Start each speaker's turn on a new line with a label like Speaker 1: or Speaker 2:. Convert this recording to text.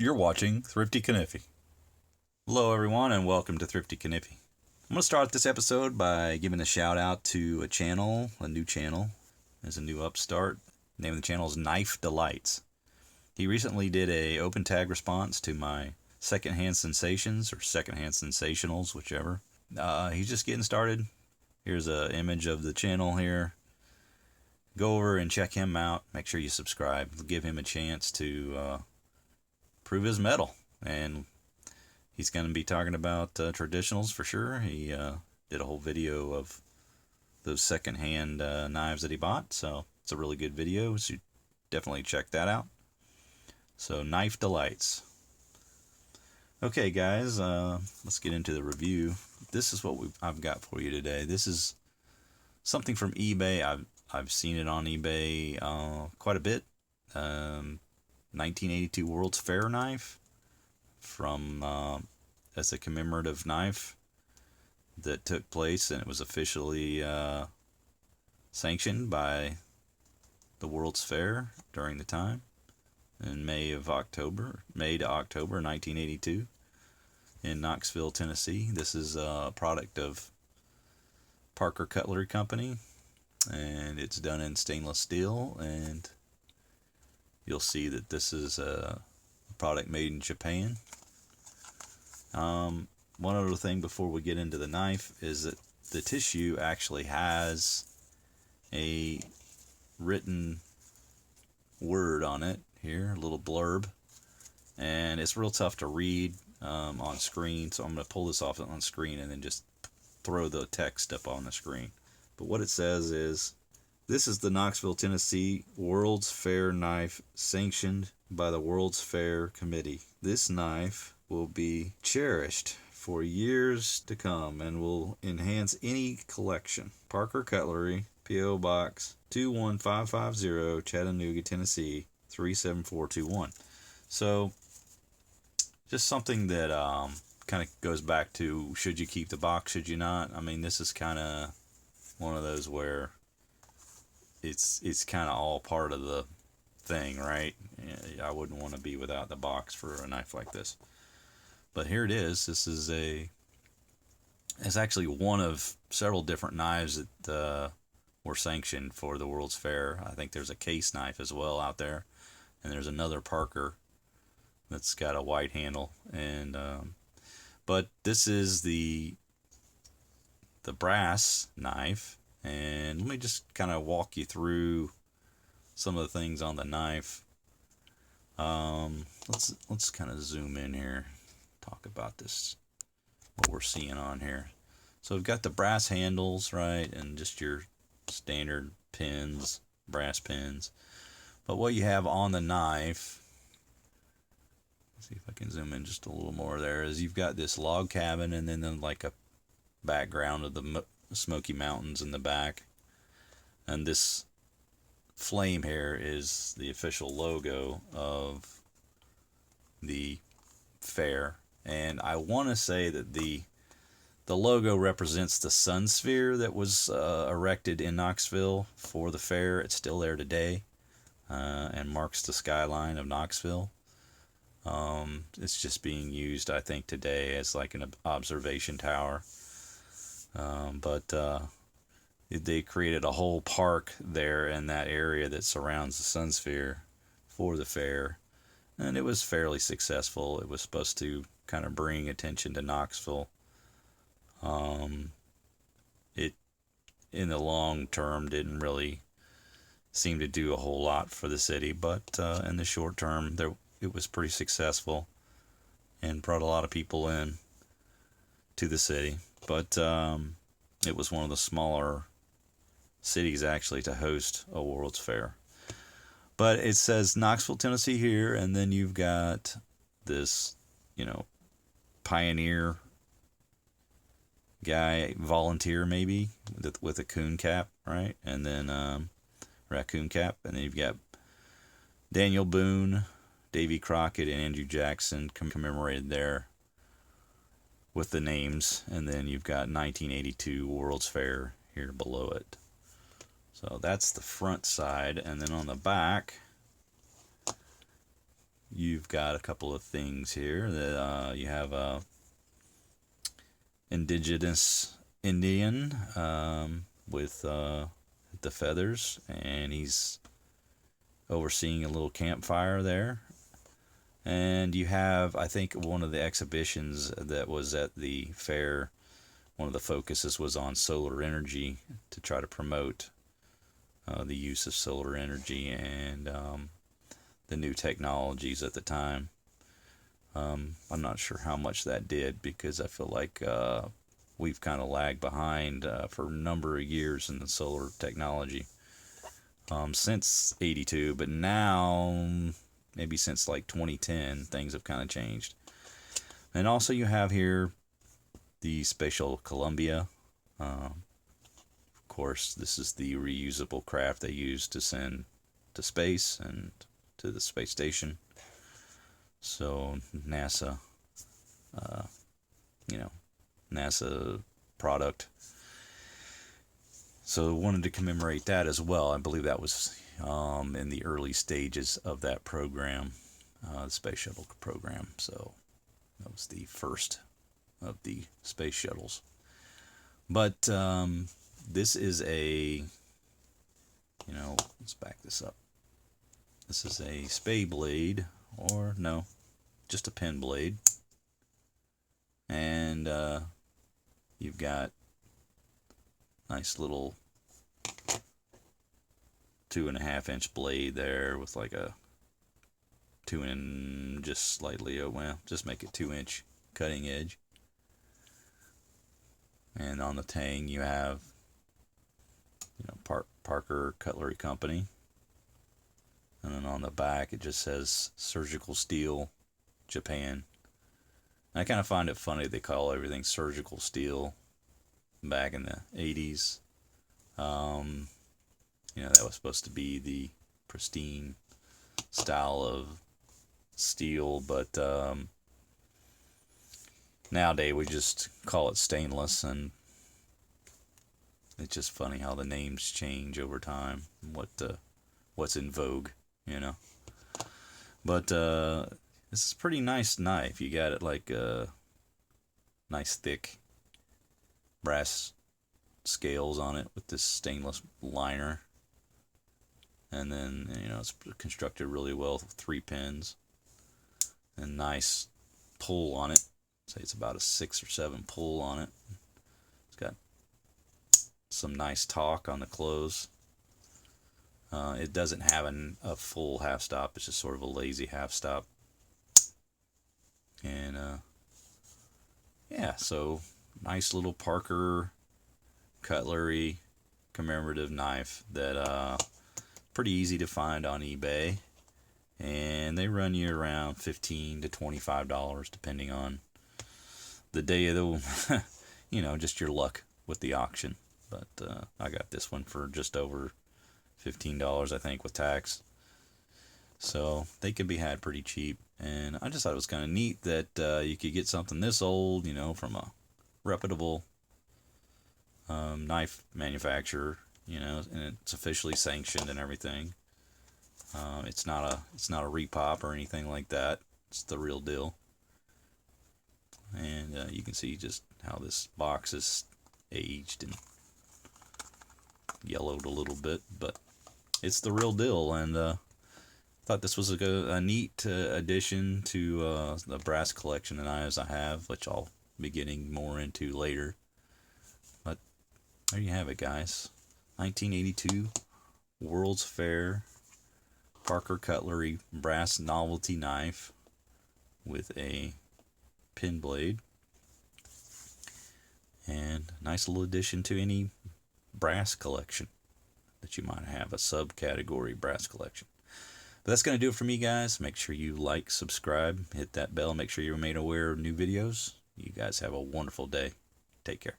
Speaker 1: You're watching Thrifty Kaniffy. Hello, everyone, and welcome to Thrifty Kaniffy. I'm going to start this episode by giving a shout out to a new channel. There's a new upstart. The name of the channel is Knife Delights. He recently did a open tag response to my secondhand sensations or secondhand sensationals, whichever. He's just getting started. Here's an image of the channel here. Go over and check him out. Make sure you subscribe. Give him a chance to prove his mettle. And he's going to be talking about traditionals for sure. He did a whole video of those secondhand knives that he bought. So it's a really good video. So definitely check that out. So Knife Delights. Okay, guys, let's get into the review. This is what I've got for you today. This is something from eBay. I've seen it on eBay quite a bit. 1982 World's Fair knife from as a commemorative knife that took place, and it was officially sanctioned by the World's Fair during the time in May to October 1982 in Knoxville, Tennessee. This is a product of Parker Cutlery Company, and it's done in stainless steel, and you'll see that this is a product made in Japan. One other thing before we get into the knife is that the tissue actually has a written word on it here, a little blurb, and it's real tough to read on screen, so I'm going to pull this off on screen and then just throw the text up on the screen. But what it says is, this is the Knoxville, Tennessee World's Fair knife sanctioned by the World's Fair Committee. This knife will be cherished for years to come and will enhance any collection. Parker Cutlery, P.O. Box 21550, Chattanooga, Tennessee 37421. So, just something that kind of goes back to, should you keep the box, should you not? I mean, this is kind of one of those where it's kind of all part of the thing, right? I wouldn't want to be without the box for a knife like this. But here it is. This is it's actually one of several different knives that were sanctioned for the World's Fair. I think there's a case knife as well out there, and there's another Parker that's got a white handle. And but this is the brass knife. And let me just kind of walk you through some of the things on the knife. Let's kind of zoom in here, talk about this, what we're seeing on here. So we've got the brass handles, right, and just your standard pins, brass pins. But what you have on the knife, let's see if I can zoom in just a little more there, is you've got this log cabin and then like a background of the Smoky Mountains in the back, and this flame here is the official logo of the fair. And I want to say that the logo represents the sun sphere that was erected in Knoxville for the fair. It's still there today, and marks the skyline of Knoxville. It's just being used, I think, today as like an observation tower. But they created a whole park there in that area that surrounds the sun sphere for the fair, and it was fairly successful. It was supposed to kind of bring attention to Knoxville. It in the long term didn't really seem to do a whole lot for the city, but in the short term it was pretty successful and brought a lot of people in to the city. But it was one of the smaller cities actually to host a World's Fair. But it says Knoxville, Tennessee here, and then you've got this, pioneer guy, volunteer maybe, with a coon cap, right? And then raccoon cap, and then you've got Daniel Boone, Davy Crockett, and Andrew Jackson commemorated there with the names, and then you've got 1982 World's Fair here below it. So that's the front side, and then on the back you've got a couple of things here that you have a indigenous Indian with the feathers, and he's overseeing a little campfire there. And you have, I think, one of the exhibitions that was at the fair, one of the focuses was on solar energy to try to promote the use of solar energy and the new technologies at the time. I'm not sure how much that did, because I feel like we've kind of lagged behind for a number of years in the solar technology since '82, but now maybe since like 2010 things have kind of changed. And also you have here the Space Shuttle Columbia. Of course, this is the reusable craft they used to send to space and to the space station. So NASA, NASA product. So wanted to commemorate that as well. I believe that was in the early stages of that program, the Space Shuttle program. So that was the first of the space shuttles. But this is a, let's back this up. This is a spay blade, or no, just a pen blade. And you've got nice little 2.5-inch blade there with like a just slightly, just make it 2-inch cutting edge. And on the tang you have, Parker Cutlery Company. And then on the back it just says Surgical Steel, Japan. And I kind of find it funny they call everything surgical steel back in the 80s. That was supposed to be the pristine style of steel, but nowadays we just call it stainless, and it's just funny how the names change over time, what's in vogue, But this is a pretty nice knife. You got it like a nice thick brass scales on it with this stainless liner. And then, it's constructed really well with 3 pins. And nice pull on it. Say it's about a 6 or 7 pull on it. It's got some nice torque on the close. It doesn't have a full half stop. It's just sort of a lazy half stop. And so nice little Parker Cutlery commemorative knife that pretty easy to find on eBay, and they run you around $15 to $25 depending on the day of the just your luck with the auction. But I got this one for just over $15, I think, with tax. So they could be had pretty cheap, and I just thought it was kind of neat that you could get something this old, from a reputable knife manufacturer, and it's officially sanctioned and everything. It's not a repop or anything like that. It's the real deal. And you can see just how this box is aged and yellowed a little bit, but it's the real deal. And thought this was a neat addition to the brass collection of knives I have, which I'll be getting more into later. But there you have it, guys. 1982 World's Fair Parker Cutlery brass novelty knife with a pin blade, and nice little addition to any brass collection that you might have, a subcategory brass collection. But that's going to do it for me, guys. Make sure you like, subscribe, hit that bell, make sure you're made aware of new videos. You guys have a wonderful day. Take care.